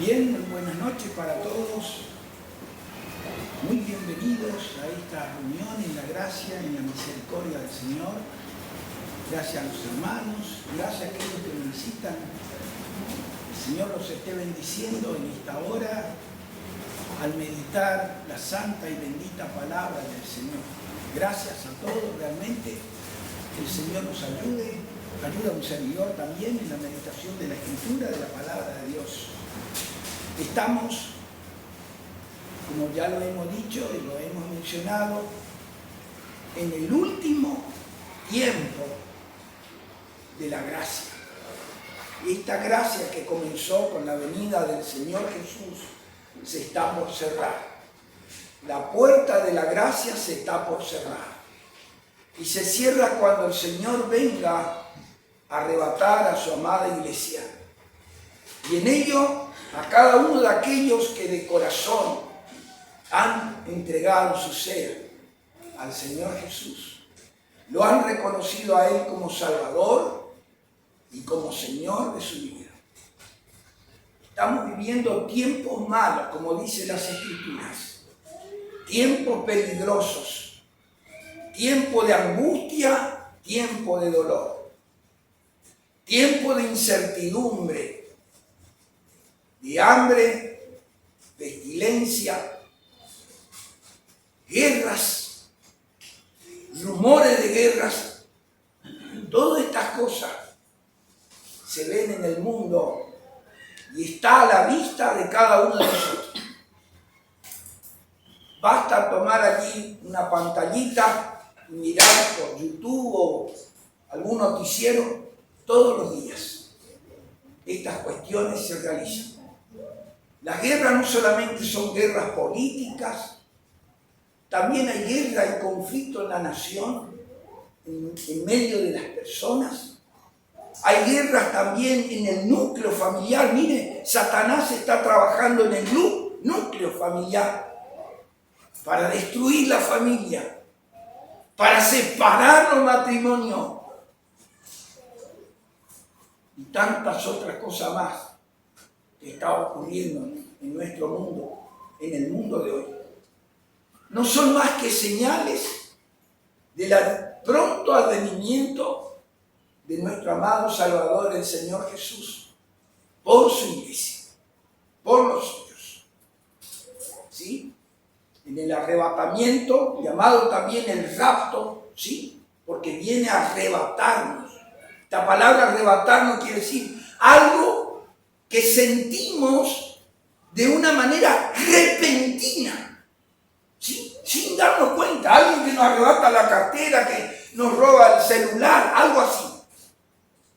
Bien, muy buenas noches para todos. Muy bienvenidos a esta reunión en la gracia, en la misericordia del Señor. Gracias a los hermanos, gracias a aquellos que me visitan. El Señor los esté bendiciendo en esta hora al meditar la santa y bendita palabra del Señor. Gracias a todos, realmente. Que el Señor nos ayude. Ayuda a un servidor también en la meditación de la Escritura, de la palabra de Dios. Estamos, como ya lo hemos dicho y lo hemos mencionado, en el último tiempo de la gracia. Y esta gracia que comenzó con la venida del Señor Jesús se está por cerrar. La puerta de la gracia se está por cerrar. Y se cierra cuando el Señor venga a arrebatar a su amada iglesia. Y en ello, a cada uno de aquellos que de corazón han entregado su ser al Señor Jesús, lo han reconocido a Él como Salvador y como Señor de su vida. Estamos viviendo tiempos malos, como dicen las Escrituras, tiempos peligrosos, tiempo de angustia, tiempo de dolor, tiempo de incertidumbre, de hambre, pestilencia, guerras, rumores de guerras. Todas estas cosas se ven en el mundo y está a la vista de cada uno de nosotros. Basta tomar allí una pantallita y mirar por YouTube o algún noticiero todos los días. Estas cuestiones se realizan. Las guerras no solamente son guerras políticas, también hay guerra y conflicto en la nación, en medio de las personas. Hay guerras también en el núcleo familiar. Mire, Satanás está trabajando en el núcleo familiar para destruir la familia, para separar los matrimonios y tantas otras cosas más que está ocurriendo en nuestro mundo, en el mundo de hoy. No son más que señales del pronto advenimiento de nuestro amado Salvador, el Señor Jesús, por su iglesia, por los suyos. ¿Sí? En el arrebatamiento, llamado también el rapto, ¿sí? Porque viene a arrebatarnos. Esta palabra arrebatarnos quiere decir algo que sentimos de una manera repentina, ¿sí? Sin darnos cuenta. Alguien que nos arrebata la cartera, que nos roba el celular, algo así.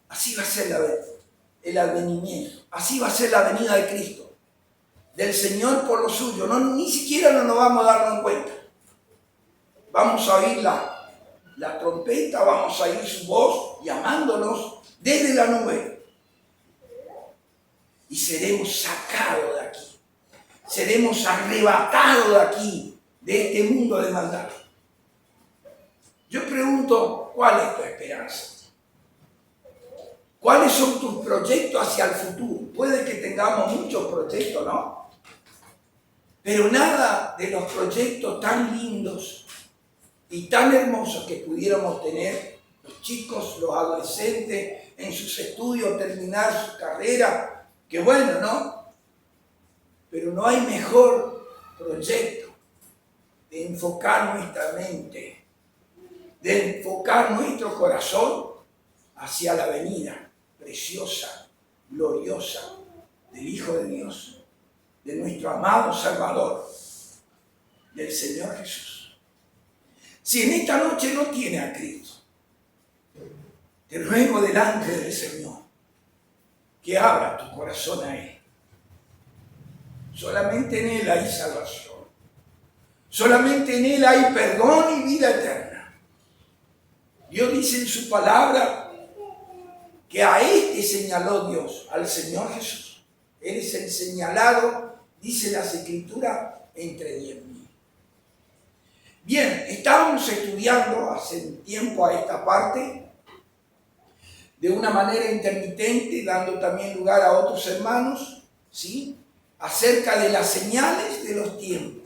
Así va a ser el advenimiento, así va a ser la venida de Cristo, del Señor por lo suyo. No, ni siquiera nos vamos a darnos cuenta. Vamos a oír la trompeta, vamos a oír su voz llamándonos desde la nube. Y seremos sacados de aquí, seremos arrebatados de aquí, de este mundo de maldad. Yo pregunto, ¿cuál es tu esperanza? ¿Cuáles son tus proyectos hacia el futuro? Puede que tengamos muchos proyectos, ¿no? Pero nada de los proyectos tan lindos y tan hermosos que pudiéramos tener los chicos, los adolescentes, en sus estudios, terminar su carrera. Qué bueno, ¿no? Pero no hay mejor proyecto de enfocar nuestra mente, de enfocar nuestro corazón hacia la venida preciosa, gloriosa del Hijo de Dios, de nuestro amado Salvador, del Señor Jesús. Si en esta noche no tienes a Cristo, te ruego delante del Señor que abra tu corazón a Él. Solamente en Él hay salvación. Solamente en Él hay perdón y vida eterna. Dios dice en su palabra que a este señaló Dios, al Señor Jesús. Él es el señalado, dice las Escrituras, entre 10.000. Bien, estábamos estudiando hace un tiempo a esta parte de una manera intermitente, dando también lugar a otros hermanos, ¿sí? acerca de las señales de los tiempos.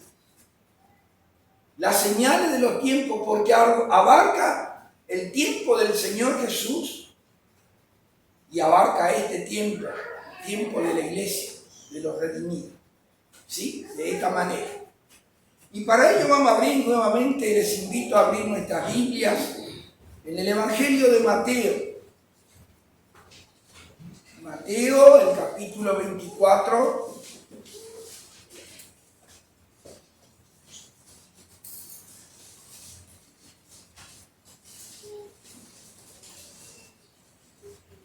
Las señales de los tiempos, porque abarca el tiempo del Señor Jesús y abarca este tiempo, tiempo de la iglesia, de los redimidos. ¿Sí? De esta manera. Y para ello vamos a abrir nuevamente, les invito a abrir nuestras Biblias en el Evangelio de Mateo. Mateo, el capítulo 24.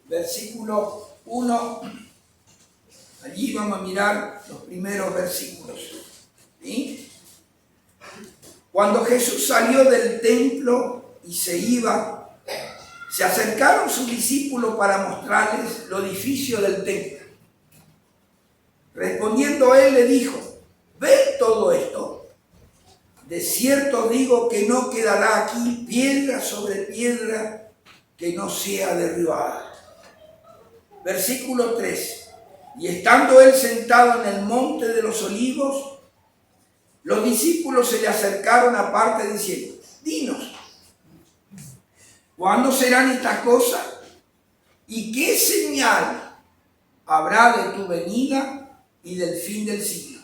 Versículo 1. Allí vamos a mirar los primeros versículos. ¿Sí? Cuando Jesús salió del templo y se iba, se acercaron sus discípulos para mostrarles los edificios del templo. Respondiendo él le dijo: ¿ven todo esto? De cierto digo que no quedará aquí piedra sobre piedra que no sea derribada. Versículo 3. Y estando él sentado en el monte de los olivos, los discípulos se le acercaron aparte diciendo: dinos, ¿cuándo serán estas cosas? ¿Y qué señal habrá de tu venida y del fin del siglo?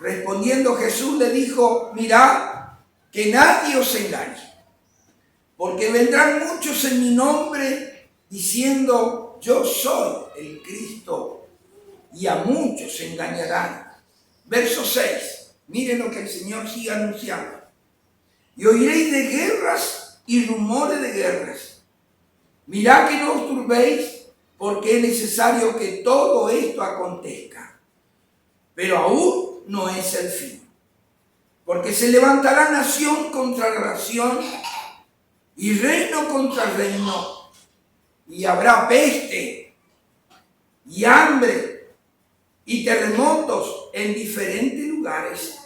Respondiendo Jesús le dijo: mirad que nadie os engañe, porque vendrán muchos en mi nombre diciendo: yo soy el Cristo, y a muchos se engañarán. Verso 6, miren lo que el Señor sigue anunciando. Y oiréis de guerras y rumores de guerras. Mirad que no os turbéis, porque es necesario que todo esto acontezca. Pero aún no es el fin. Porque se levantará nación contra nación y reino contra reino. Y habrá peste y hambre y terremotos en diferentes lugares.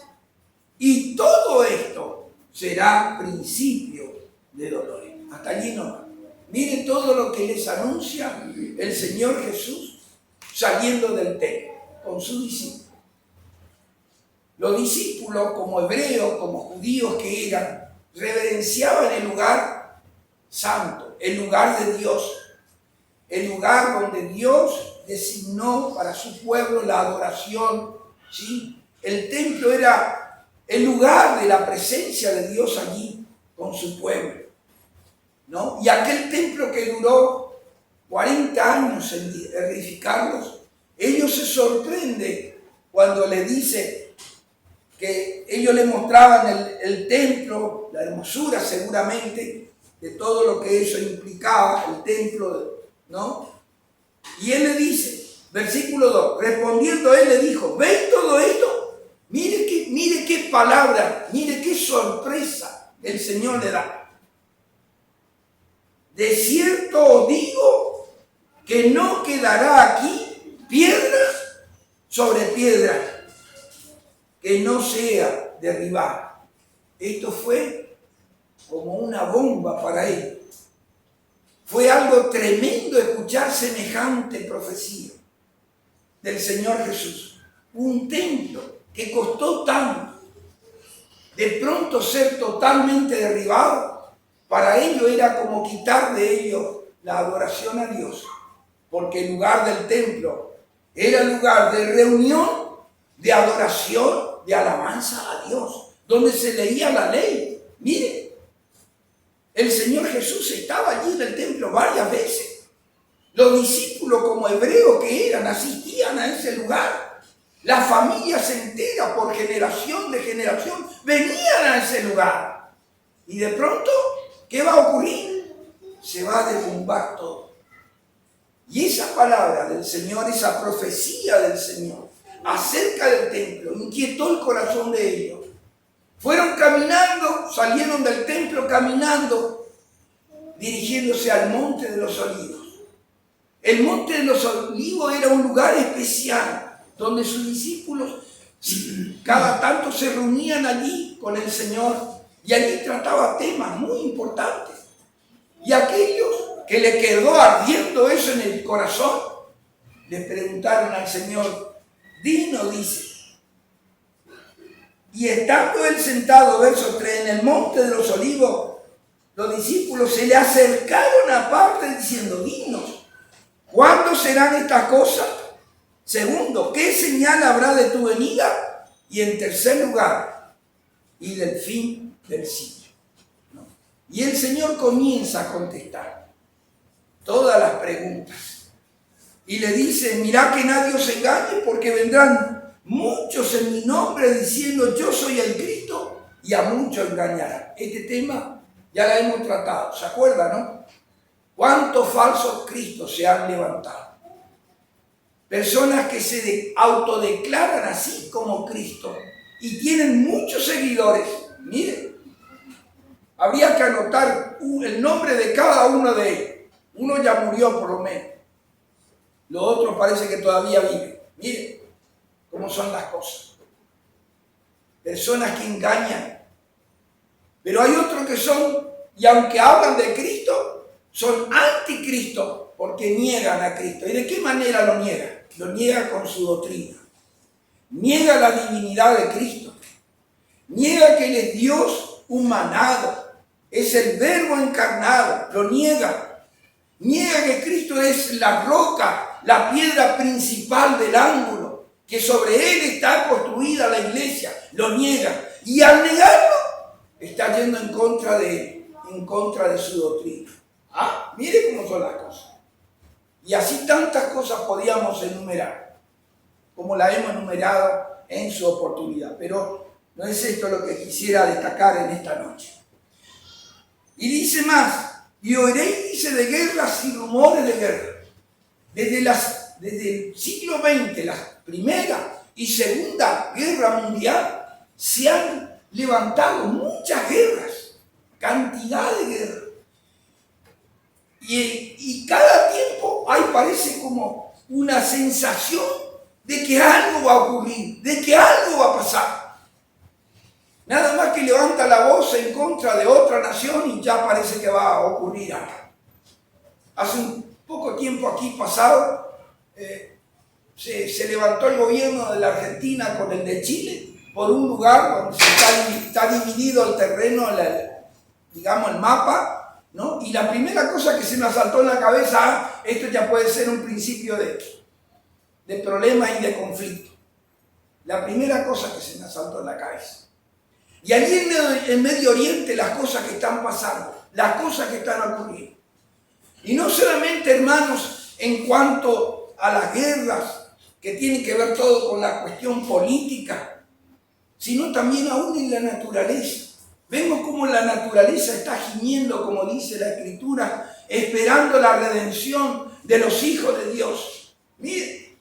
Y todo esto será principio de dolores. Hasta allí no. Miren todo lo que les anuncia el Señor Jesús saliendo del templo con sus discípulos. Los discípulos, como hebreos, como judíos que eran, reverenciaban el lugar santo, el lugar de Dios, el lugar donde Dios designó para su pueblo la adoración. ¿Sí? El templo era el lugar de la presencia de Dios allí con su pueblo, ¿no? Y aquel templo que duró 40 años en edificarlos, ellos se sorprenden cuando le dice que ellos le mostraban el templo, la hermosura seguramente de todo lo que eso implicaba, el templo, ¿no? Y él le dice, versículo 2, respondiendo él le dijo: ¿ven todo esto? Mire qué palabra, mire qué sorpresa el Señor le da. De cierto os digo que no quedará aquí piedra sobre piedra que no sea derribada. Esto fue como una bomba para él. Fue algo tremendo escuchar semejante profecía del Señor Jesús. Un templo que costó tanto, de pronto ser totalmente derribado, para ellos era como quitar de ellos la adoración a Dios, porque el lugar del templo era el lugar de reunión, de adoración, de alabanza a Dios, donde se leía la ley. Miren, el Señor Jesús estaba allí en el templo varias veces. Los discípulos, como hebreos que eran, asistían a ese lugar. Las familias enteras, por generación de generación, venían a ese lugar. Y de pronto, ¿qué va a ocurrir? Se va a derrumbar todo. Y esa palabra del Señor, esa profecía del Señor acerca del templo, inquietó el corazón de ellos. Fueron caminando, salieron del templo caminando, dirigiéndose al monte de los olivos. El monte de los olivos era un lugar especial, donde sus discípulos cada tanto se reunían allí con el Señor, y allí trataba temas muy importantes. Y aquellos que le quedó ardiendo eso en el corazón, le preguntaron al Señor: Vino, dice. Y estando él sentado, verso 3, en el monte de los olivos, los discípulos se le acercaron aparte diciendo, dinos, ¿cuándo serán estas cosas? Segundo, ¿qué señal habrá de tu venida? Y en tercer lugar, y del fin del siglo. ¿No? Y el Señor comienza a contestar todas las preguntas. Y le dice, mirá que nadie os engañe, porque vendrán muchos en mi nombre diciendo, yo soy el Cristo, y a muchos engañarán. Este tema ya lo hemos tratado, ¿se acuerdan, no? ¿Cuántos falsos cristos se han levantado? Personas que se autodeclaran así como Cristo y tienen muchos seguidores. Miren, habría que anotar el nombre de cada uno de ellos. Uno ya murió por lo menos. Los otros parece que todavía viven. Miren cómo son las cosas. Personas que engañan. Pero hay otros que son, y aunque hablan de Cristo, son anticristo porque niegan a Cristo. ¿Y de qué manera lo niegan? Lo niega con su doctrina. Niega la divinidad de Cristo. Niega que Él es Dios humanado. Es el Verbo encarnado. Lo niega. Niega que Cristo es la roca, la piedra principal del ángulo, que sobre Él está construida la iglesia. Lo niega. Y al negarlo, está yendo en contra de su doctrina. ¿Ah? Mire cómo son las cosas. Y así tantas cosas podíamos enumerar, como la hemos enumerado en su oportunidad. Pero no es esto lo que quisiera destacar en esta noche. Y dice más, y oiréis, dice, de guerras y rumores de guerra. Desde el siglo XX, la Primera y Segunda Guerra Mundial, se han levantado muchas guerras, cantidad de guerras. Y cada tiempo parece como una sensación de que algo va a ocurrir, de que algo va a pasar. Nada más que levanta la voz en contra de otra nación y ya parece que va a ocurrir algo. Hace un poco tiempo aquí pasado se levantó el gobierno de la Argentina con el de Chile por un lugar donde está dividido el terreno, digamos el mapa, ¿no? Y la primera cosa que se me asaltó en la cabeza, esto ya puede ser un principio de problemas y de conflicto. La primera cosa que se me asaltó en la cabeza. Y allí en Medio Oriente las cosas que están pasando, las cosas que están ocurriendo. Y no solamente, hermanos, en cuanto a las guerras, que tienen que ver todo con la cuestión política, sino también aún en la naturaleza. Vemos cómo la naturaleza está gimiendo, como dice la Escritura, esperando la redención de los hijos de Dios. Miren,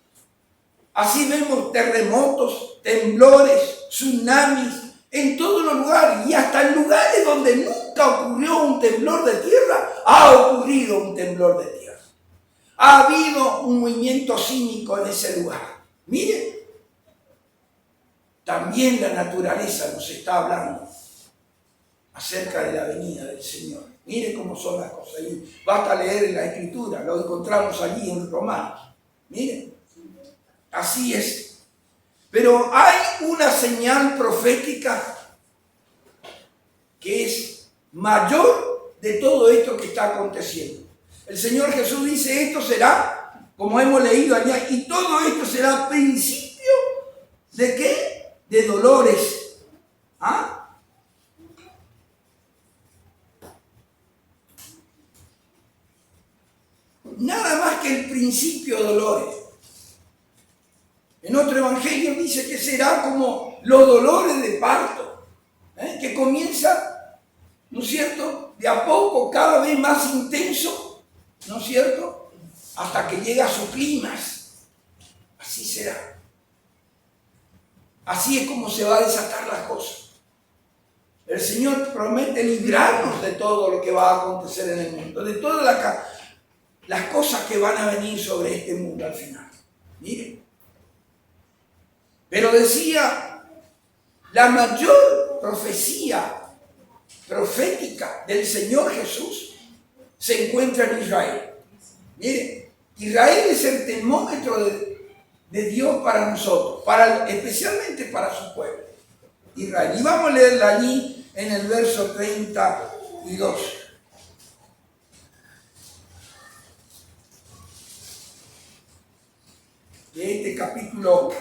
así vemos terremotos, temblores, tsunamis, en todos los lugares, y hasta en lugares donde nunca ocurrió un temblor de tierra, ha ocurrido un temblor de tierra. Ha habido un movimiento sísmico en ese lugar. Miren, también la naturaleza nos está hablando acerca de la venida del Señor. Mire cómo son las cosas. Y basta leer en la Escritura, lo encontramos allí en Romanos. Miren, así es. Pero hay una señal profética que es mayor de todo esto que está aconteciendo. El Señor Jesús dice, esto será, como hemos leído allá, y todo esto será principio ¿de qué? De dolores. ¿Ah? Nada más que el principio de dolores. En otro evangelio dice que será como los dolores de parto, que comienza, ¿no es cierto?, de a poco, cada vez más intenso, ¿no es cierto?, hasta que llega a su clímax. Así será. Así es como se va a desatar las cosas. El Señor promete librarnos de todo lo que va a acontecer en el mundo, de todas las cosas que van a venir sobre este mundo al final. Miren. Pero decía, la mayor profecía profética del Señor Jesús se encuentra en Israel. Miren, Israel es el termómetro de Dios para nosotros, especialmente para su pueblo, Israel. Y vamos a leerla allí en el verso 32. De este capítulo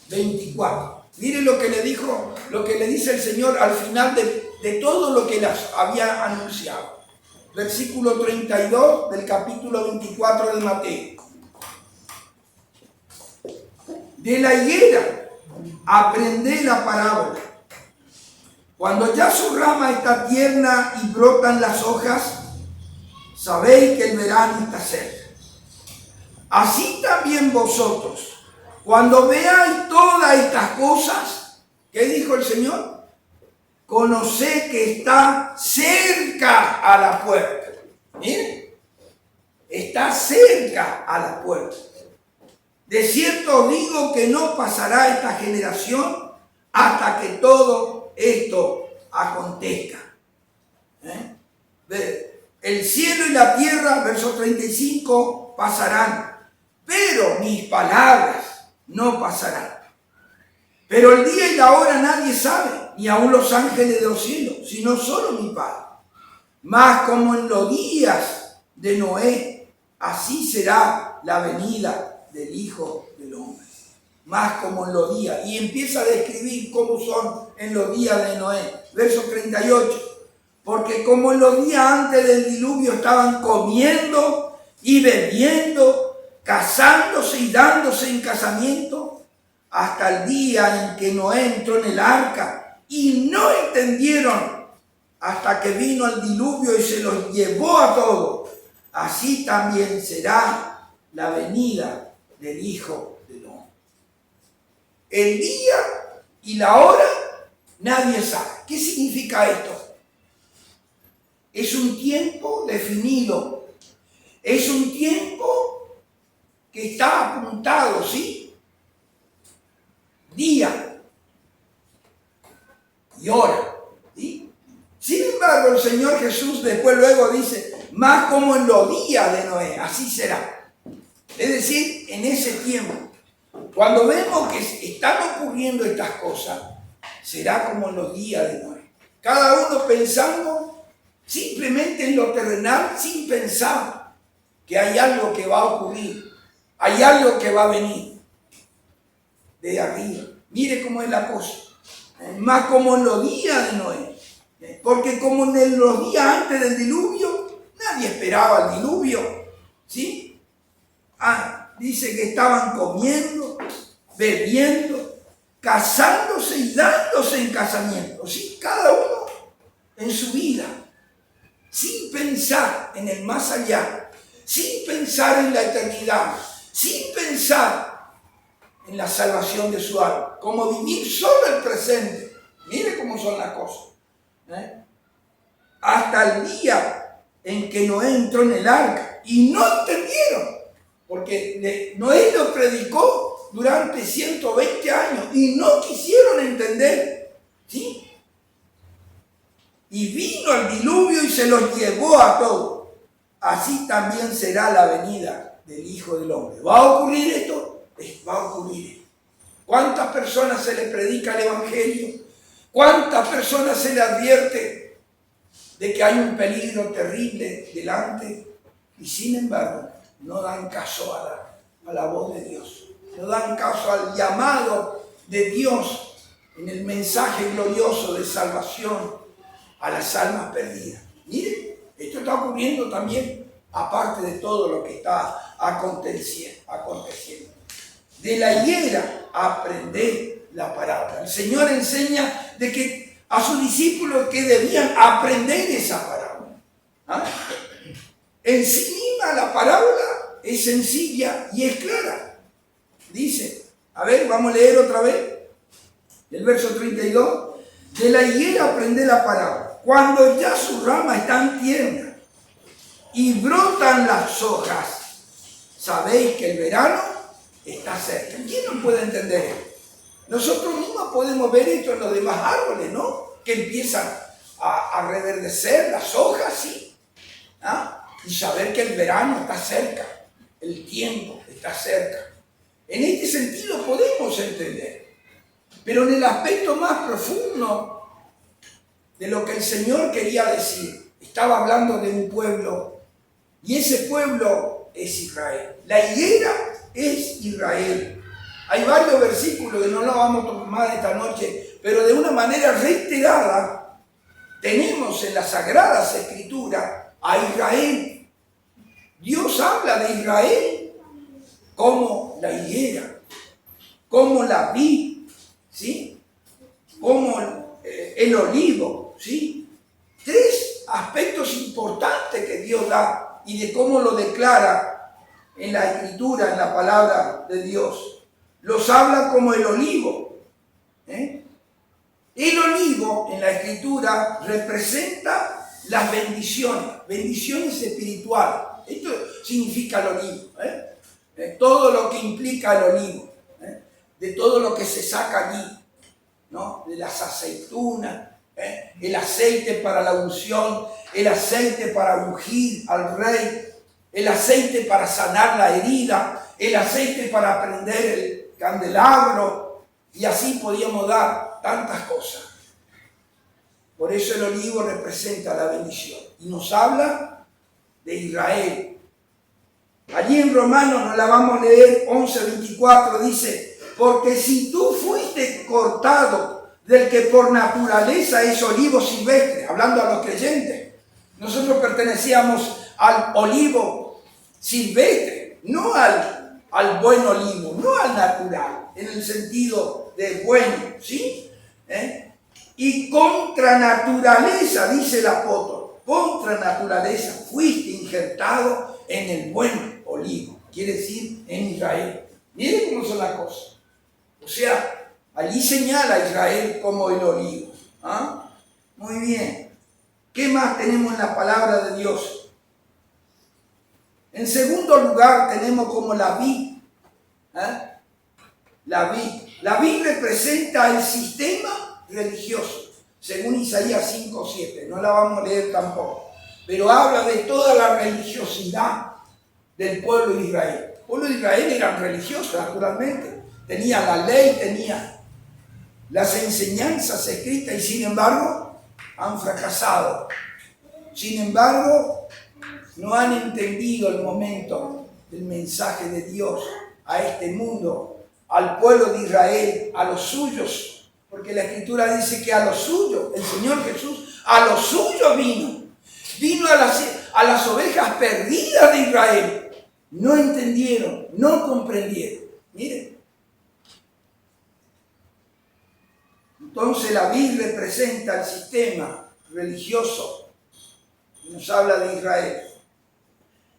24. Mire lo que le dijo, lo que le dice el Señor al final de todo lo que las había anunciado. Versículo 32 del capítulo 24 de Mateo. De la higuera aprended la parábola. Cuando ya su rama está tierna y brotan las hojas, sabéis que el verano está cerca. Así también vosotros, cuando veáis todas estas cosas, ¿qué dijo el Señor? Conoced que está cerca a la puerta. Miren, está cerca a la puerta. De cierto os digo que no pasará esta generación hasta que todo esto acontezca. El cielo y la tierra, verso 35, pasarán, pero mis palabras no pasarán. Pero el día y la hora nadie sabe, ni aun los ángeles de los cielos, sino solo mi Padre. Mas como en los días de Noé, así será la venida del Hijo del Hombre. Más como en los días. Y empieza a describir cómo son en los días de Noé. Verso 38. Porque como en los días antes del diluvio estaban comiendo y bebiendo, casándose y dándose en casamiento, hasta el día en que Noé entró en el arca y no entendieron hasta que vino el diluvio y se los llevó a todos. Así también será la venida del Hijo del Hombre. El día y la hora nadie sabe. ¿Qué significa esto? Es un tiempo definido. Es un tiempo que está apuntado, ¿sí? Día y hora, ¿sí? Sin embargo, el Señor Jesús después luego dice, más como en los días de Noé, así será. Es decir, en ese tiempo, cuando vemos que están ocurriendo estas cosas, será como en los días de Noé. Cada uno pensando simplemente en lo terrenal, sin pensar que hay algo que va a ocurrir, hay algo que va a venir de arriba. Mire cómo es la cosa. Más como en los días de Noé. Porque como en los días antes del diluvio, nadie esperaba el diluvio. ¿Sí? Dice que estaban comiendo, bebiendo, casándose y dándose en casamiento. ¿Sí? Cada uno en su vida. Sin pensar en el más allá. Sin pensar en la eternidad. Sin pensar en la salvación de su alma, como vivir solo el presente. Mire cómo son las cosas. Hasta el día en que Noé entró en el arca y no entendieron, porque Noé lo predicó durante 120 años y no quisieron entender, ¿sí? Y vino el diluvio y se los llevó a todos. Así también será la venida del Hijo del Hombre. ¿Va a ocurrir esto? Va a ocurrir. ¿Cuántas personas se les predica el Evangelio? ¿Cuántas personas se les advierte de que hay un peligro terrible delante? Y sin embargo, no dan caso a la voz de Dios. No dan caso al llamado de Dios en el mensaje glorioso de salvación a las almas perdidas. Miren, esto está ocurriendo también, aparte de todo lo que está aconteciendo. De la higuera aprended la parábola. El Señor enseña de que a sus discípulos que debían aprender esa parábola. En sí misma la parábola es sencilla y es clara. Dice, a ver, vamos a leer otra vez. El verso 32. De la higuera aprended la parábola. Cuando ya sus ramas están tiernas y brotan las hojas, sabéis que el verano está cerca. ¿Quién no puede entender esto? Nosotros mismos podemos ver esto en los demás árboles, ¿no? Que empiezan a reverdecer las hojas, ¿sí? Y saber que el verano está cerca, el tiempo está cerca. En este sentido podemos entender. Pero en el aspecto más profundo de lo que el Señor quería decir, estaba hablando de un pueblo, y ese pueblo es Israel. La higuera es Israel. Hay varios versículos que no los vamos a tomar esta noche, pero de una manera reiterada tenemos en las Sagradas Escrituras a Israel. Dios habla de Israel como la higuera, como la vid, ¿sí? Como el olivo, ¿sí? Tres aspectos importantes que Dios da y de cómo lo declara en la Escritura, en la palabra de Dios. Los habla como el olivo. El olivo en la Escritura representa las bendiciones espirituales. Esto significa el olivo. Todo lo que implica el olivo. De todo lo que se saca allí, ¿no? De las aceitunas, el aceite para la unción, el aceite para ungir al rey, el aceite para sanar la herida, el aceite para prender el candelabro, y así podíamos dar tantas cosas. Por eso el olivo representa la bendición y nos habla de Israel. Allí en Romanos, nos la vamos a leer, 11:24, dice: porque si tú fuiste cortado del que por naturaleza es olivo silvestre, hablando a los creyentes, nosotros pertenecíamos al olivo silvestre, no al buen olivo, no al natural, en el sentido de bueno, ¿sí? Y contra naturaleza, dice el apóstol, contra naturaleza fuiste injertado en el buen olivo, quiere decir en Israel. Miren cómo son las cosas. O sea, allí señala a Israel como el olivo. Muy bien. ¿Qué más tenemos en la palabra de Dios? En segundo lugar tenemos como la vid. La vid. La vid representa el sistema religioso, según Isaías 5:7. No la vamos a leer tampoco. Pero habla de toda la religiosidad del pueblo de Israel. El pueblo de Israel eran religiosos, naturalmente. Tenía la ley, tenía las enseñanzas escritas y sin embargo han fracasado. Sin embargo, no han entendido el momento del mensaje de Dios a este mundo, al pueblo de Israel, a los suyos. Porque la Escritura dice que a los suyos, el Señor Jesús, a los suyos vino. Vino a las ovejas perdidas de Israel. No entendieron, no comprendieron. Miren. Entonces la vid representa el sistema religioso que nos habla de Israel.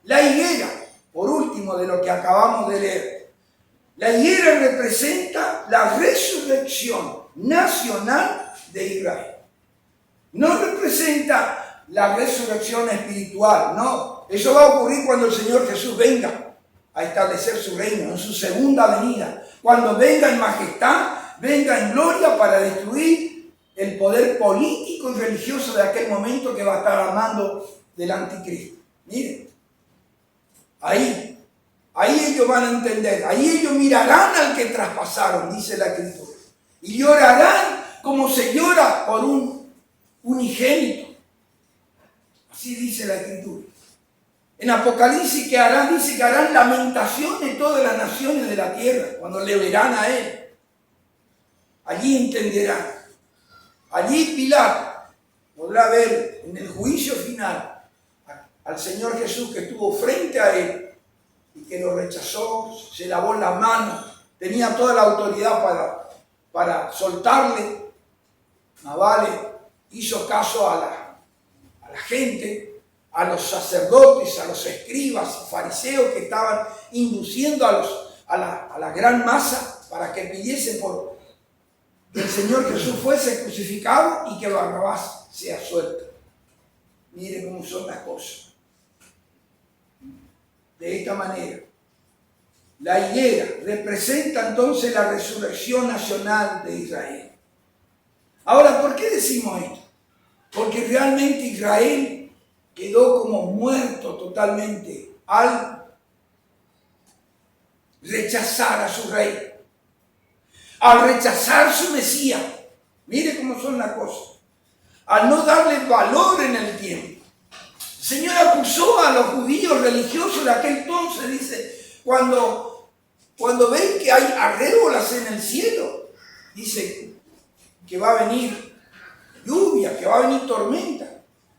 La higuera, por último de lo que acabamos de leer, la higuera representa la resurrección nacional de Israel. No representa la resurrección espiritual, no. Eso va a ocurrir cuando el Señor Jesús venga a establecer su reino, en su segunda venida. Cuando venga en majestad, venga en gloria para destruir el poder político y religioso de aquel momento que va a estar armando del anticristo. Miren, ahí ellos van a entender, ahí ellos mirarán al que traspasaron, dice la Escritura, y llorarán como se llora por un unigénito. Así dice la Escritura. En Apocalipsis dice que harán lamentación en todas las naciones de la tierra cuando le verán a Él. Allí entenderán. Allí Pilato podrá ver en el juicio final al Señor Jesús que estuvo frente a Él y que lo rechazó, se lavó las manos, tenía toda la autoridad para soltarle. Navale hizo caso a la gente, a los sacerdotes, a los escribas y fariseos que estaban induciendo a la gran masa para que pidiesen por que el Señor Jesús fuese crucificado y que Barrabás sea suelto. Mire cómo son las cosas. De esta manera, la higuera representa entonces la resurrección nacional de Israel. Ahora, ¿por qué decimos esto? Porque realmente Israel quedó como muerto totalmente al rechazar a su rey, al rechazar su Mesías. Mire cómo son las cosas. Al no darle valor en el tiempo. El Señor acusó a los judíos religiosos de aquel entonces, dice, cuando ven que hay arrébolas en el cielo, dice que va a venir lluvia, que va a venir tormenta.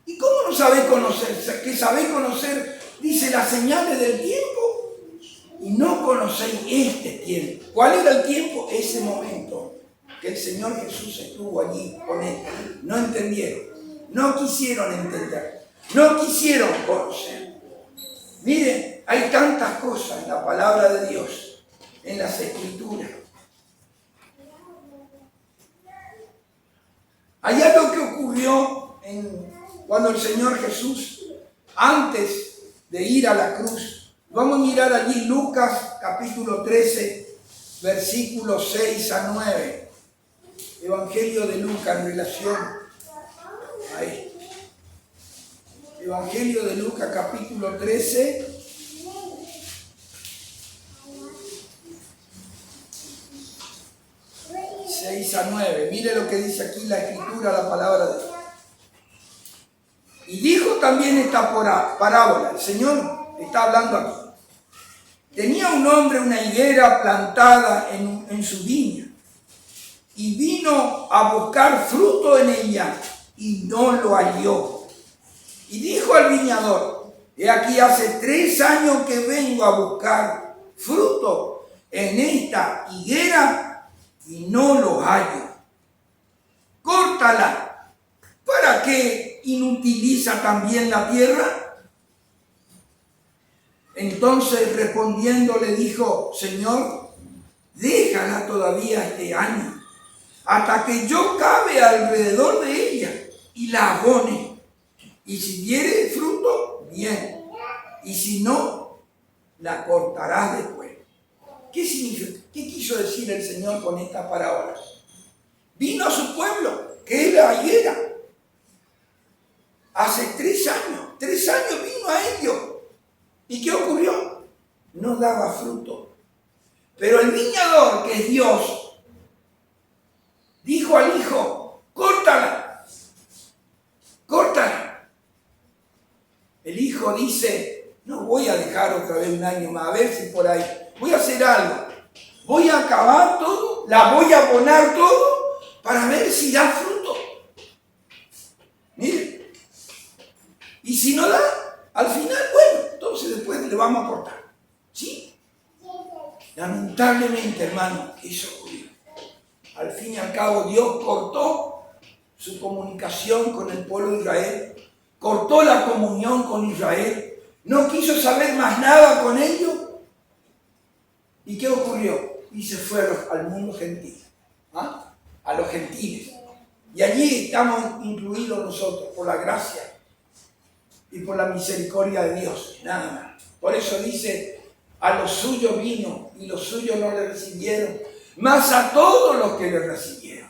¿Y cómo no sabéis conocer? Que sabéis conocer, dice, las señales del tiempo y no conocéis este tiempo. ¿Cuál era el tiempo? Ese momento que el Señor Jesús estuvo allí con él. No entendieron, no quisieron entender, no quisieron conocer. Miren, hay tantas cosas en la palabra de Dios, en las Escrituras. Hay algo que ocurrió cuando el Señor Jesús, antes de ir a la cruz, vamos a mirar allí Lucas capítulo 13, versículos 6 a 9. Evangelio de Lucas en relación a esto. Evangelio de Lucas capítulo 13. A 9. Mire lo que dice aquí la Escritura, la palabra de Dios. Y dijo también esta parábola. El Señor está hablando aquí. Tenía un hombre una higuera plantada en su viña y vino a buscar fruto en ella y no lo halló. Y dijo al viñador: he aquí hace 3 años que vengo a buscar fruto en esta higuera y no lo hallo. Córtala. ¿Para qué inutiliza también la tierra? Entonces respondiendo le dijo: Señor, déjala todavía este año, hasta que yo cabe alrededor de ella y la abone. Y si diere fruto, bien. Y si no, la cortarás después. ¿Qué significa? ¿Qué quiso decir el Señor con esta parábola? Vino a su pueblo, que es la higuera. Hace 3 años. 3 años vino a ellos. ¿Y qué ocurrió? No daba fruto. Pero el viñador, que es Dios, dijo al hijo: córtala. Córtala. El hijo dice: no voy a dejar otra vez un año más, a ver si por ahí. Voy a hacer algo. Voy a acabar todo, la voy a abonar todo para ver si da fruto. Mire. Y si no da, al final, bueno, entonces después le vamos a cortar. ¿Sí? Lamentablemente, hermano, eso ocurrió. Al fin y al cabo, Dios cortó su comunicación con el pueblo de Israel. Cortó la comunión con Israel. No quiso saber más nada con ellos. ¿Y qué ocurrió? Y se fueron al mundo gentil, a los gentiles. Y allí estamos incluidos nosotros por la gracia y por la misericordia de Dios, nada más. Por eso dice: a los suyos vino y los suyos no le recibieron, mas a todos los que le recibieron,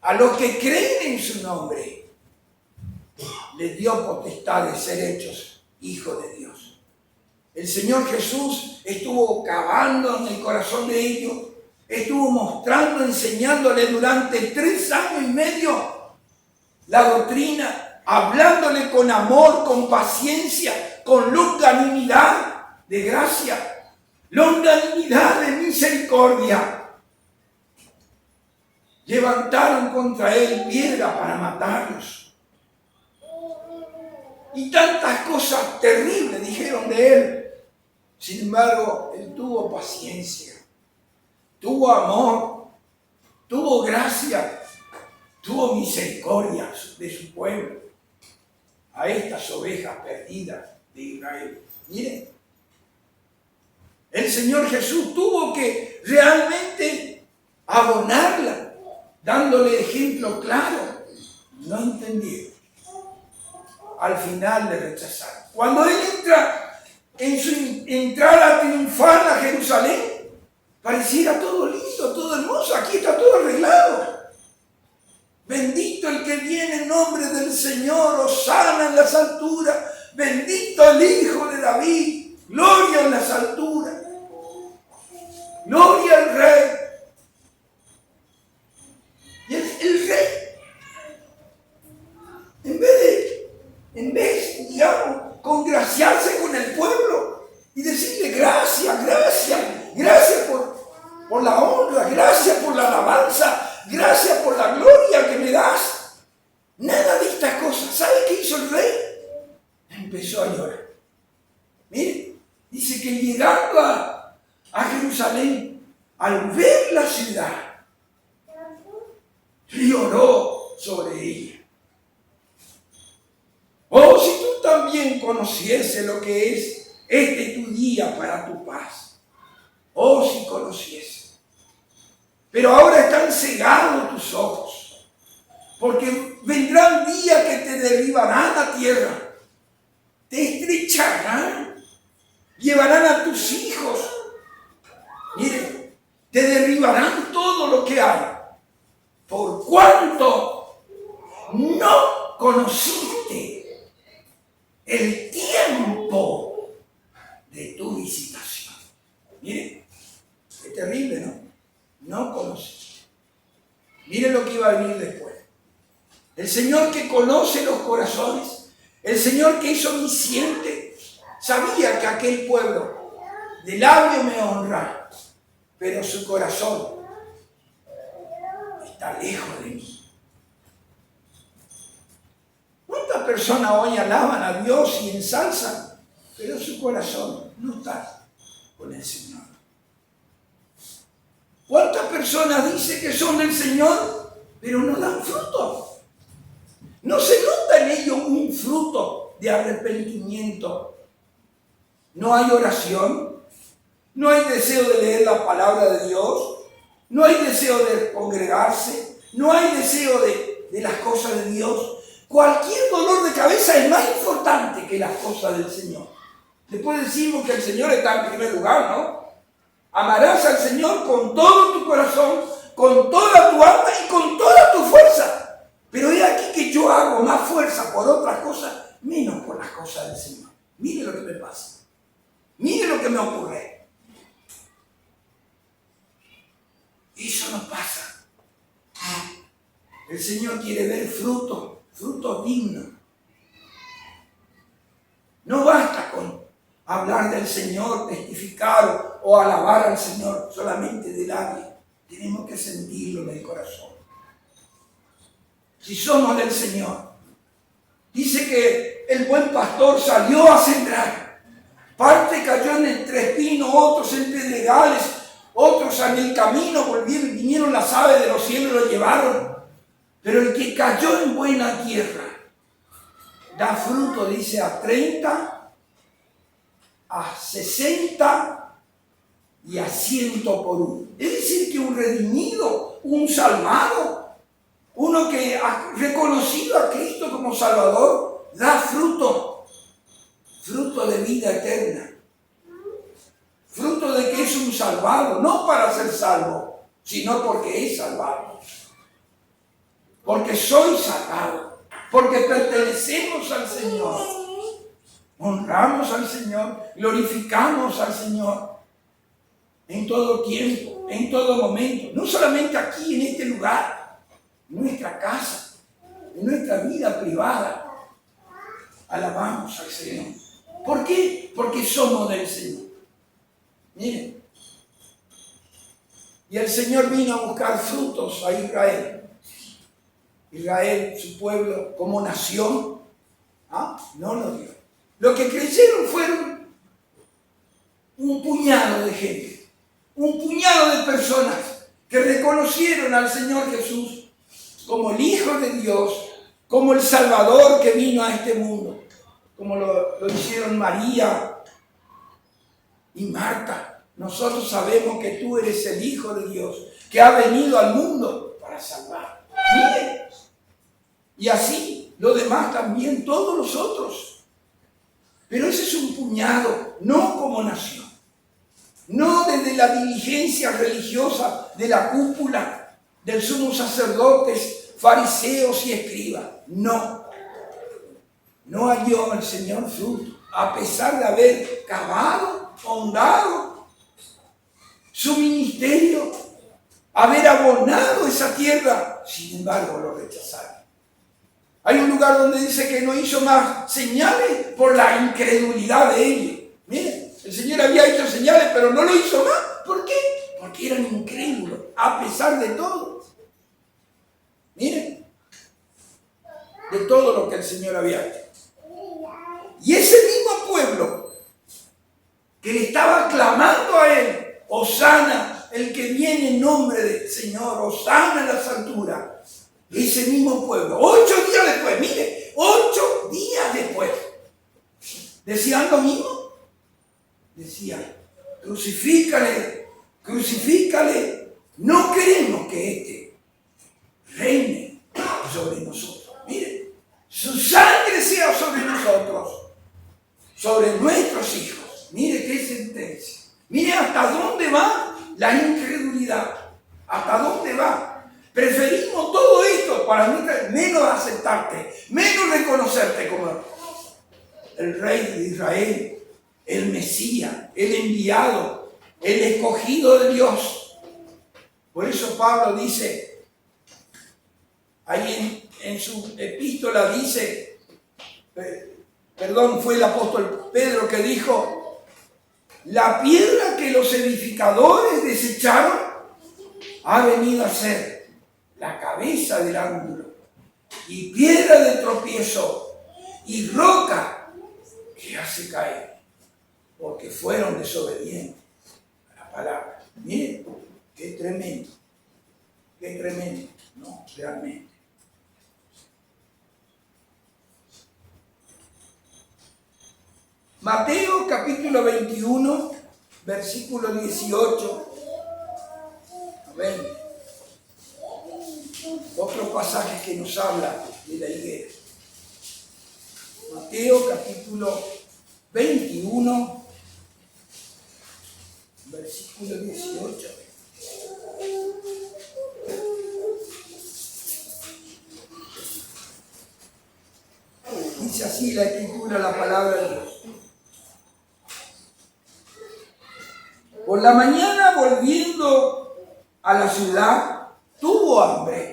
a los que creen en su nombre, les dio potestad de ser hechos hijos de Dios. El Señor Jesús estuvo cavando en el corazón de ellos, estuvo mostrando, enseñándole durante 3 años y medio la doctrina, hablándole con amor, con paciencia, con longanimidad de gracia, longanimidad de misericordia. Levantaron contra él piedra para matarlos. Y tantas cosas terribles dijeron de él. Sin embargo, él tuvo paciencia, tuvo amor, tuvo gracia, tuvo misericordia de su pueblo, a estas ovejas perdidas de Israel. Miren, el Señor Jesús tuvo que realmente abonarla, dándole ejemplo claro. No entendieron. Al final le rechazaron. Cuando él entra en su entrada triunfal a Jerusalén, pareciera todo lindo, todo hermoso. Aquí está todo arreglado. Bendito el que viene en nombre del Señor, hosana en las alturas. Bendito el Hijo de David, gloria en las alturas. es, digamos, congraciarse con el pueblo y decirle gracias, gracias, gracias por la honra, gracias por la alabanza, gracias por la gloria que me das. Nada de estas cosas. ¿Sabe qué hizo el rey? Empezó a llorar. Mire, dice que llegando a Jerusalén, al ver la ciudad, lloró sobre ella. Oh, si tú también conocieses lo que es tu día para tu paz. Oh, si conocieses. Pero ahora están cegados tus ojos, porque vendrán días que te derribarán a tierra, te estrecharán, llevarán a tus hijos. Mire, te derribarán todo lo que hay, por cuanto no conociste el tiempo de tu visitación. Mire, es terrible, ¿no? No conociste. Mire lo que iba a venir después. El Señor que conoce los corazones, el Señor que hizo omnisciente, sabía que aquel pueblo de labio me honra, pero su corazón está lejos de mí. ¿Cuántas personas hoy alaban a Dios y ensalzan, pero su corazón no está con el Señor? ¿Cuántas personas dicen que son del Señor, pero no dan fruto? No se nota en ellos un fruto de arrepentimiento. No hay oración, no hay deseo de leer la palabra de Dios, no hay deseo de congregarse, no hay deseo de las cosas de Dios. Cualquier dolor de cabeza es más importante que las cosas del Señor. Después decimos que el Señor está en primer lugar, ¿no? Amarás al Señor con todo tu corazón, con toda tu alma y con toda tu fuerza. Pero es aquí que yo hago más fuerza por otras cosas, menos por las cosas del Señor. Mire lo que me pasa. Mire lo que me ocurre. Eso no pasa. El Señor quiere ver frutos dignos. No basta con hablar del Señor, testificar o alabar al Señor solamente de labios. Tenemos que sentirlo en el corazón. Si somos del Señor, dice que el buen pastor salió a sembrar. Parte cayó entre espinos, otros en pedregales, otros en el camino vinieron las aves de los cielos y lo llevaron. Pero el que cayó en buena tierra da fruto, dice, a 30, a 60 y a 100 por uno. Es decir, que un redimido, un salvado, uno que ha reconocido a Cristo como Salvador, da fruto de vida eterna. Fruto de que es un salvado, no para ser salvo, sino porque es salvado. Porque soy salvado, porque pertenecemos al Señor. Honramos al Señor, glorificamos al Señor en todo tiempo, en todo momento. No solamente aquí, en este lugar, en nuestra casa, en nuestra vida privada. Alabamos al Señor. ¿Por qué? Porque somos del Señor. Miren. Y el Señor vino a buscar frutos a Israel. Israel, su pueblo, como nación, no lo dio. Lo que creyeron fueron un puñado de gente, un puñado de personas que reconocieron al Señor Jesús como el Hijo de Dios, como el Salvador que vino a este mundo, como lo hicieron María y Marta. Nosotros sabemos que tú eres el Hijo de Dios, que ha venido al mundo para salvar. Miren. Y así, los demás también, todos los otros. Pero ese es un puñado, no como nación. No desde la diligencia religiosa de la cúpula, del sumo sacerdotes, fariseos y escribas. No. No halló el Señor fruto, a pesar de haber cavado, hondado su ministerio, haber abonado esa tierra. Sin embargo, lo rechazaron. Hay un lugar donde dice que no hizo más señales por la incredulidad de ellos. Miren, el Señor había hecho señales, pero no lo hizo más. ¿Por qué? Porque eran incrédulos, a pesar de todo. Miren, de todo lo que el Señor había hecho. Y ese mismo pueblo que le estaba clamando a él, Hosana, el que viene en nombre del Señor, Hosana en las alturas, ese mismo pueblo, 8 días después, mire, 8 días después, decían lo mismo. Decían, crucifícale, crucifícale, no queremos que este reine sobre nosotros. Mire, su sangre sea sobre nosotros, sobre nuestros hijos. Mire qué sentencia. Mire hasta dónde va la incredulidad. Hasta dónde va. Preferimos todo esto para menos aceptarte, menos reconocerte como el rey de Israel, el Mesías, el enviado, el escogido de Dios. Por eso Pablo dice, ahí en su epístola dice, fue el apóstol Pedro que dijo, la piedra que los edificadores desecharon ha venido a ser la cabeza del ángulo y piedra de tropiezo y roca que hace caer, porque fueron desobedientes a la palabra. Miren, qué tremendo, no, realmente. Mateo capítulo 21, versículo 18. Amén. Otro pasaje que nos habla de la higuera. Mateo capítulo 21, versículo 18. Dice así la escritura, la palabra de Dios. Por la mañana, volviendo a la ciudad, tuvo hambre.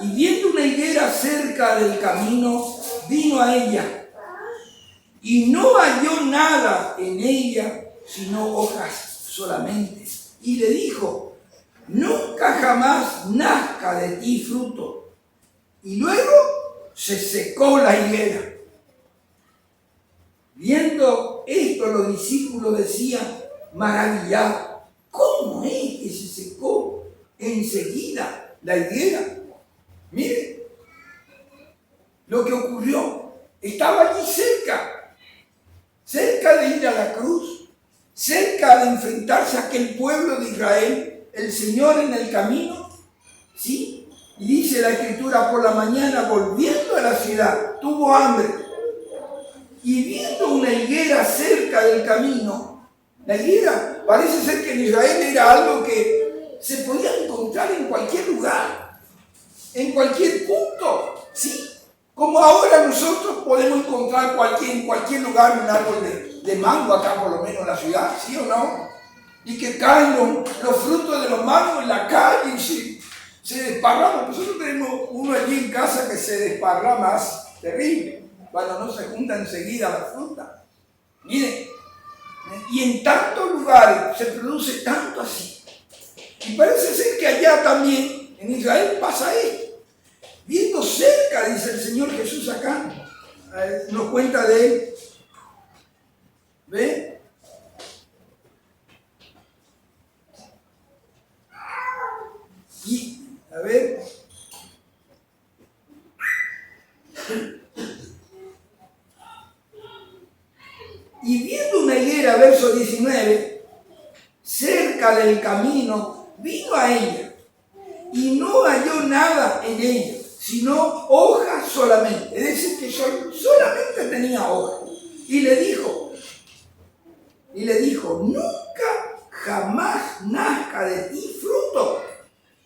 Y viendo una higuera cerca del camino, vino a ella. Y no halló nada en ella, sino hojas solamente. Y le dijo, nunca jamás nazca de ti fruto. Y luego se secó la higuera. Viendo esto, los discípulos decían, maravillados, ¿cómo es que se secó enseguida la higuera? Miren lo que ocurrió. Estaba allí cerca de ir a la cruz, cerca de enfrentarse a aquel pueblo de Israel, el Señor en el camino, ¿sí? Y dice la Escritura, por la mañana, volviendo a la ciudad, tuvo hambre. Y viendo una higuera cerca del camino, la higuera parece ser que en Israel era algo que se podía encontrar en cualquier lugar, en cualquier punto, ¿sí? Como ahora nosotros podemos encontrar en cualquier lugar un árbol de mango, acá por lo menos en la ciudad, ¿sí o no? Y que caen los frutos de los mangos en la calle y se desparraman. Nosotros tenemos uno allí en casa que se desparrama más, terrible, cuando no se junta enseguida la fruta. Miren, y en tantos lugares se produce tanto así. Y parece ser que allá también, en Israel, pasa esto. Viendo cerca, dice el Señor Jesús acá, nos cuenta de él. ¿Ve? Y, a ver. Y viendo una higuera, verso 19, cerca del camino, vino a ella y no halló nada en ella, sino hojas solamente. Es decir, que solamente tenía hojas. Y le dijo, nunca jamás nazca de ti fruto.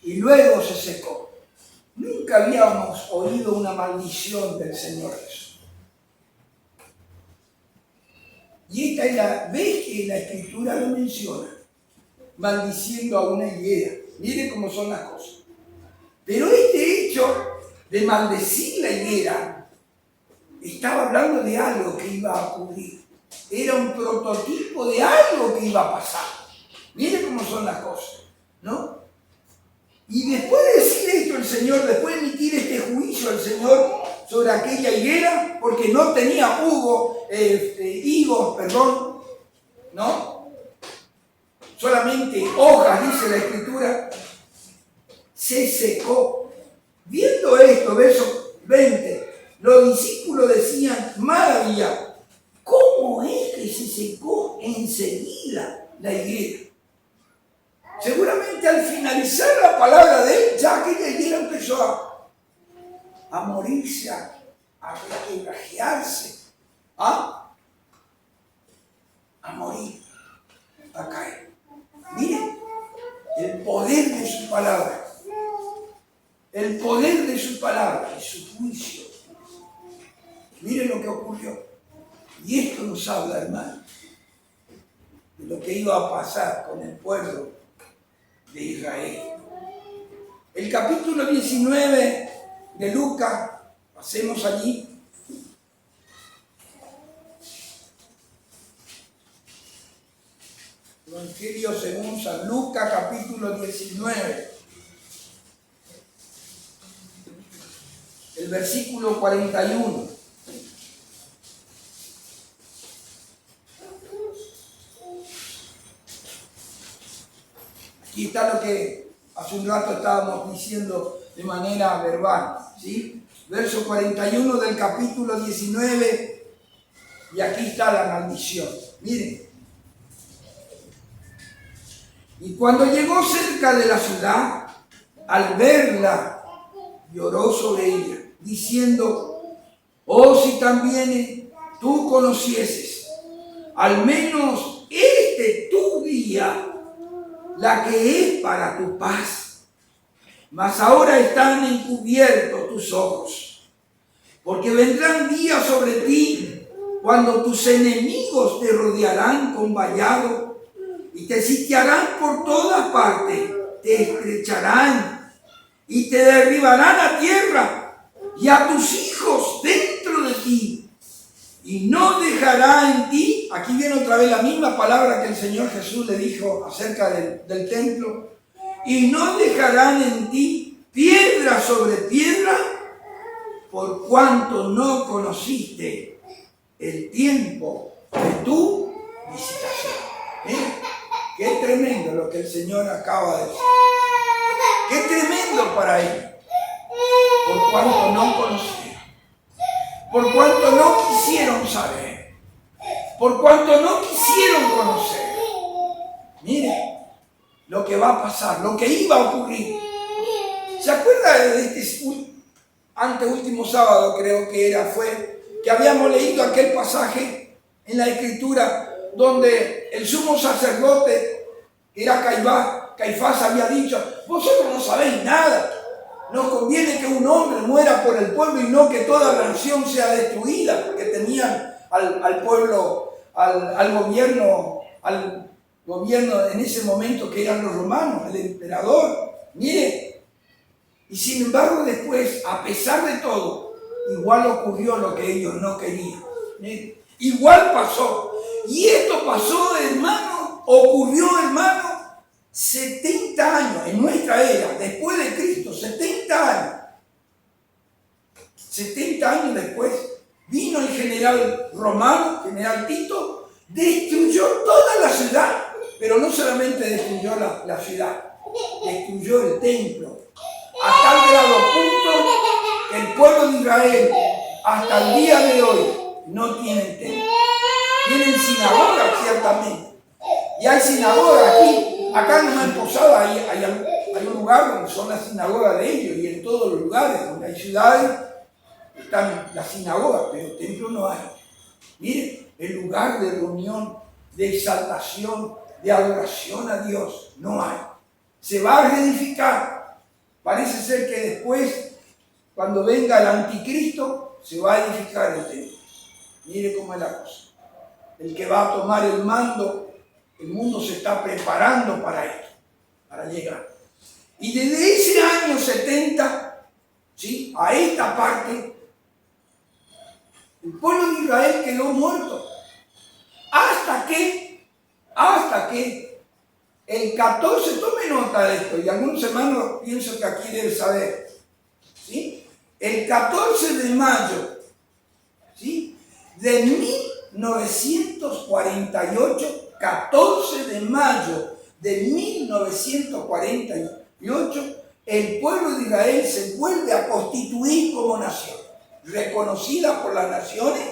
Y luego se secó. Nunca habíamos oído una maldición del Señor Jesús. Y esta es la vez que la Escritura lo menciona, maldiciendo a una higuera. Miren cómo son las cosas. Pero este hecho de maldecir la higuera, estaba hablando de algo que iba a ocurrir. Era un prototipo de algo que iba a pasar. Miren cómo son las cosas, ¿no? Y después de decir esto el Señor, después de emitir este juicio al Señor sobre aquella higuera, porque no tenía higos, ¿no? Solamente hojas, dice la Escritura, se secó. Viendo esto, verso 20, los discípulos decían, maravilla, ¿cómo es que se secó enseguida la higuera? Seguramente al finalizar la palabra de él, ya aquella higuera empezó a morirse, a quebrajearse, a morir, a caer. Miren el poder de su palabra, el poder de su palabra y su juicio. Miren lo que ocurrió. Y esto nos habla, hermano, de lo que iba a pasar con el pueblo de Israel. El capítulo 19 de Lucas, pasemos allí. Evangelio según San Lucas, capítulo 19. El versículo 41. Aquí está lo que hace un rato estábamos diciendo de manera verbal, ¿sí? Verso 41 del capítulo 19, y aquí está la maldición. Miren. Y cuando llegó cerca de la ciudad, al verla, lloró sobre ella, diciendo, oh, si también tú conocieses, al menos tu día, la que es para tu paz. Mas ahora están encubiertos tus ojos, porque vendrán días sobre ti cuando tus enemigos te rodearán con vallado y te sitiarán por todas partes, te estrecharán y te derribarán a tierra y a tus hijos dentro de ti, y no dejará en ti. Aquí viene otra vez la misma palabra que el Señor Jesús le dijo acerca del templo. Y no dejarán en ti piedra sobre piedra, por cuanto no conociste el tiempo de tu visitación. Qué tremendo lo que el Señor acaba de decir. Qué tremendo para ellos. Por cuanto no conocieron. Por cuanto no quisieron saber. Por cuanto no quisieron conocer. Miren lo que va a pasar, lo que iba a ocurrir. ¿Se acuerda de este anteúltimo sábado, creo que fue que habíamos leído aquel pasaje en la Escritura donde el sumo sacerdote, que era Caifás, había dicho, vosotros no sabéis nada, nos conviene que un hombre muera por el pueblo y no que toda la nación sea destruida, porque tenían al pueblo, al gobierno en ese momento que eran los romanos, el emperador. Mire, y sin embargo después, a pesar de todo, igual ocurrió lo que ellos no querían. Mire, igual pasó. Y esto pasó, hermano, ocurrió, hermano, 70 años en nuestra era, después de Cristo, 70 años. 70 años después, vino el general romano, general Tito, destruyó toda la ciudad. Pero no solamente destruyó la ciudad, destruyó el templo, a tal grado punto que el pueblo de Israel hasta el día de hoy no tiene templo. Tienen sinagogas, ciertamente, y hay sinagogas aquí, acá en Posada hay un lugar donde son las sinagogas de ellos, y en todos los lugares donde hay ciudades están las sinagogas, pero templo no hay. Miren, el lugar de reunión, de exaltación, de adoración a Dios, no hay. Se va a reedificar. Parece ser que después, cuando venga el anticristo, se va a edificar el templo. Mire cómo es la cosa. El que va a tomar el mando, el mundo se está preparando para esto, para llegar. Y desde ese año 70, ¿sí?, a esta parte, el pueblo de Israel quedó muerto. Hasta que el 14, tome nota de esto, y algunos hermanos pienso que aquí deben saber, ¿sí? El 14 de mayo, ¿sí?, de 1948, 14 de mayo de 1948, el pueblo de Israel se vuelve a constituir como nación, reconocida por las naciones,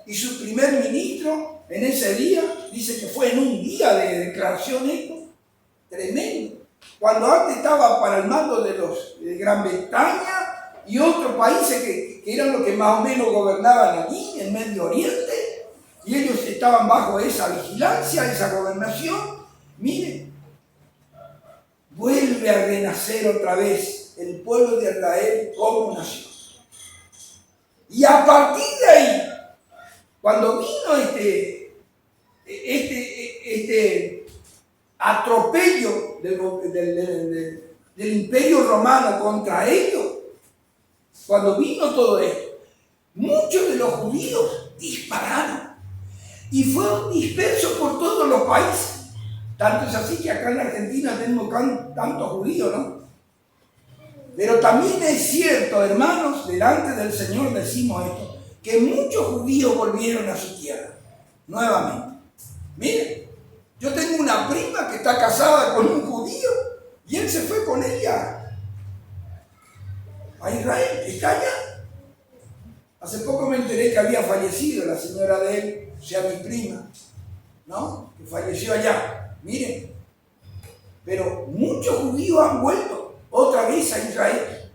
y su primer ministro en ese día, dice que fue en un día de declaración esto, tremendo, cuando antes estaba para el mando de Gran Bretaña y otros países que eran los que más o menos gobernaban allí, en Medio Oriente, y ellos estaban bajo esa vigilancia, esa gobernación. Miren, vuelve a renacer otra vez el pueblo de Israel como nación. Y a partir de ahí, cuando vino este atropello del Imperio Romano contra ellos, cuando vino todo esto, muchos de los judíos dispararon y fueron dispersos por todos los países. Tanto es así que acá en Argentina tenemos tantos judíos, ¿no? Pero también es cierto, hermanos, delante del Señor decimos esto, que muchos judíos volvieron a su tierra, nuevamente. Miren, yo tengo una prima que está casada con un judío y él se fue con ella a Israel, está allá. Hace poco me enteré que había fallecido la señora de él, o sea, mi prima, ¿no?, que falleció allá. Miren, pero muchos judíos han vuelto otra vez a Israel.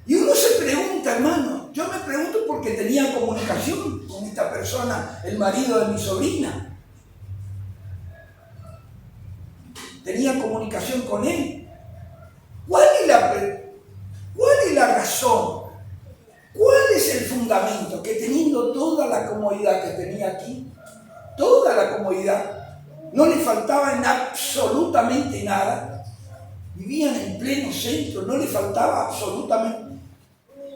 Y uno se pregunta, hermano, yo me pregunto porque tenía comunicación con esta persona, el marido de mi sobrina. Tenía comunicación con él. ¿Cuál es la razón? ¿Cuál es el fundamento? Que teniendo toda la comodidad que tenía aquí, toda la comodidad, no le faltaba en absolutamente nada, vivían en pleno centro, no le faltaba absolutamente,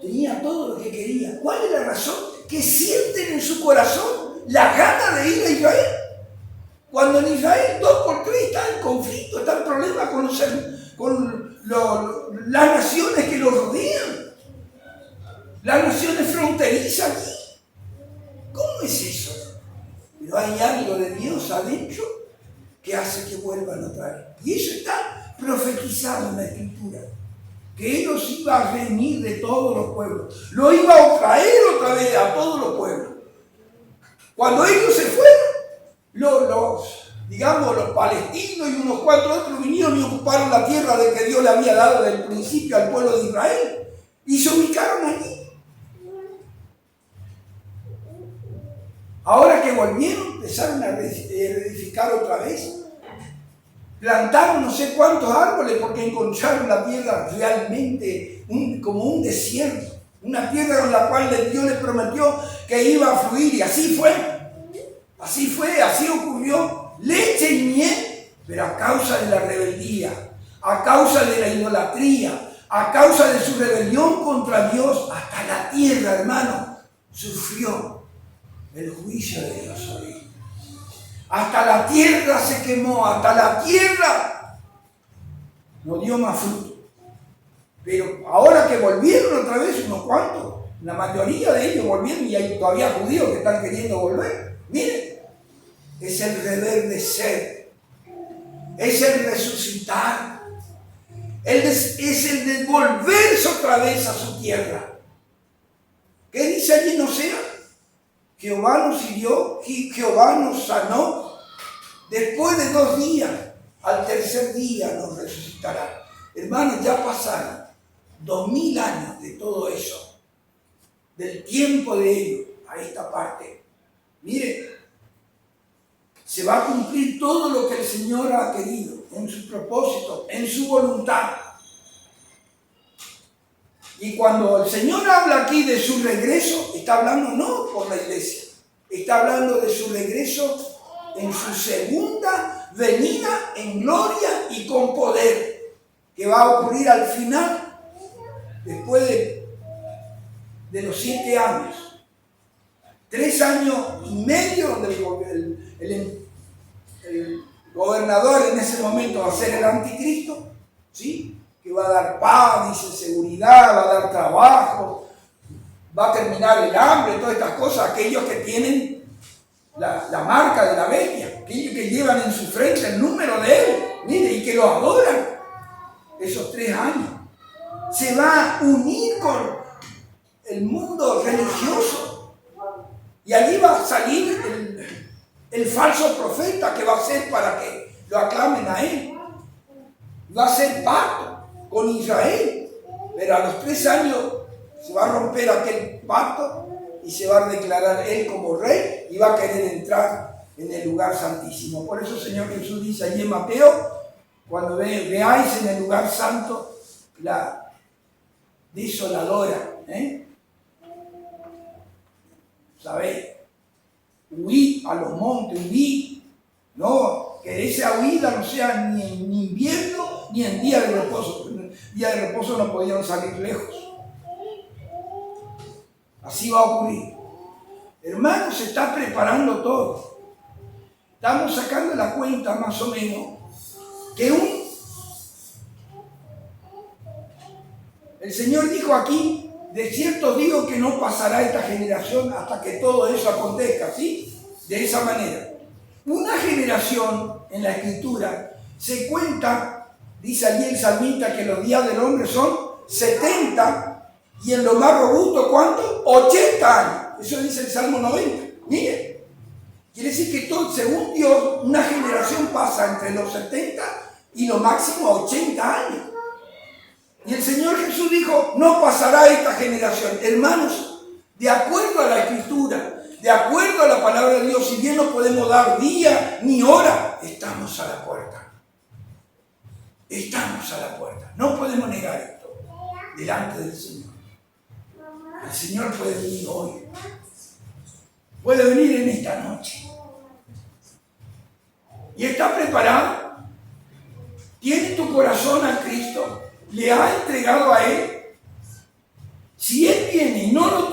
tenía todo lo que quería. ¿Cuál es la razón? Que sienten en su corazón la gana de ir a Israel. Cuando en Israel 2x3 está en conflicto, está el problema con las naciones que lo rodean, las naciones fronterizas aquí. ¿Cómo es eso? Pero hay algo de Dios adentro que hace que vuelvan otra vez. Y eso está profetizado en la Escritura, que Él los iba a reunir de todos los pueblos, lo iba a traer otra vez a todos los pueblos. Cuando ellos se fueron, los palestinos y unos cuantos otros vinieron y ocuparon la tierra de que Dios le había dado desde el principio al pueblo de Israel y se ubicaron allí. Ahora que volvieron, empezaron a reedificar otra vez. Plantaron no sé cuántos árboles porque encontraron la tierra realmente como un desierto. Una tierra con la cual Dios les prometió que iba a fluir, y así fue. Así fue, así ocurrió. Leche y miel, pero a causa de la rebeldía, a causa de la idolatría, a causa de su rebelión contra Dios, hasta la tierra, hermano, sufrió el juicio de Dios hoy. Hasta la tierra se quemó, hasta la tierra no dio más fruto. Pero ahora que volvieron otra vez unos cuantos, la mayoría de ellos volvieron, y hay todavía judíos que están queriendo volver. Miren, es el reverdecer, es el resucitar, es el de volverse otra vez a su tierra. ¿Qué dice allí en Oseas? Jehová nos hirió, Jehová nos sanó. Después de 2 días, al tercer día nos resucitará. Hermanos, ya pasaron 2000 años de todo eso, del tiempo de ellos a esta parte. Mire, se va a cumplir todo lo que el Señor ha querido, en su propósito, en su voluntad. Y cuando el Señor habla aquí de su regreso, está hablando no por la iglesia, está hablando de su regreso en su segunda venida en gloria y con poder, que va a ocurrir al final después de los 7 años. 3 años y medio donde el gobernador en ese momento va a ser el anticristo, ¿sí? Que va a dar paz, dice, seguridad, va a dar trabajo, va a terminar el hambre, todas estas cosas, aquellos que tienen la marca de la bestia, aquellos que llevan en su frente el número de él, mire, y que lo adoran. Esos 3 años se va a unir con el mundo religioso y allí va a salir el falso profeta que va a ser para que lo aclamen a él. Va a hacer pacto con Israel, pero a los 3 años se va a romper aquel pacto y se va a declarar él como rey y va a querer entrar en el lugar santísimo. Por eso el Señor Jesús dice allí en Mateo, cuando veáis en el lugar santo la desoladora, ¿sabéis? Huid a los montes, huid, no, que esa huida no sea ni en invierno ni en día de reposo. En día de reposo no podían salir lejos. Así va a ocurrir. Hermanos, se está preparando todo. Estamos sacando la cuenta más o menos que el Señor dijo aquí, de cierto digo que no pasará esta generación hasta que todo eso acontezca, ¿sí? De esa manera. Una generación en la Escritura se cuenta, dice allí el salmista, que los días del hombre son 70 y en lo más robusto, ¿cuánto? 80 años. Eso dice el Salmo 90. Mire, quiere decir que todo, según Dios, una generación pasa entre los 70 y lo máximo 80 años. Y el Señor Jesús dijo, no pasará esta generación. Hermanos, de acuerdo a la Escritura, de acuerdo a la palabra de Dios, si bien no podemos dar día ni hora, estamos a la puerta. Estamos a la puerta. No podemos negar esto delante del Señor. El Señor puede venir hoy. Puede venir en esta noche. ¿Y está preparado? ¿Tiene tu corazón a Cristo? ¿Le ha entregado a Él? Si Él viene y no lo